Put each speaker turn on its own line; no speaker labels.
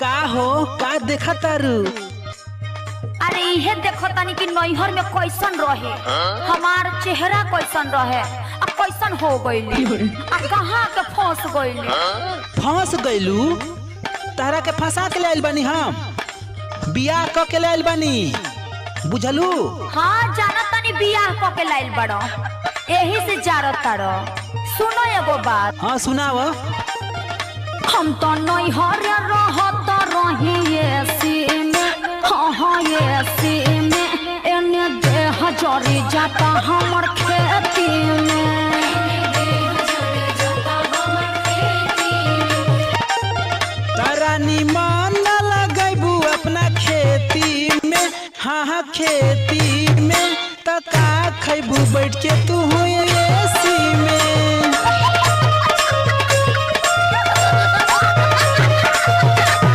का हो का देखा तारू?
अरे इहे देखो तनी कि नैहर में कैसन रहे, हमार चेहरा कैसन रहे, आ कैसन हो गईली, आ कहाँ के फंस गईली।
फंस गईलू? तारा के फंसा के लाइल बानी हम, बियाह क के लाइल बानी, बुझलू?
हाँ जाना तनी बियाह क के लाइल बड़ो, यही से जारत तारो। सुनो एगो बात।
हाँ सुनाव।
हम तो नैहर रहत रही एसी में, हाँ एसी में, एने देह जरी जाता हमर खेती में।
तारा निमन लगैबू अपना खेती में, हाँ खेती में, त का खैबू बैठ के तू हुई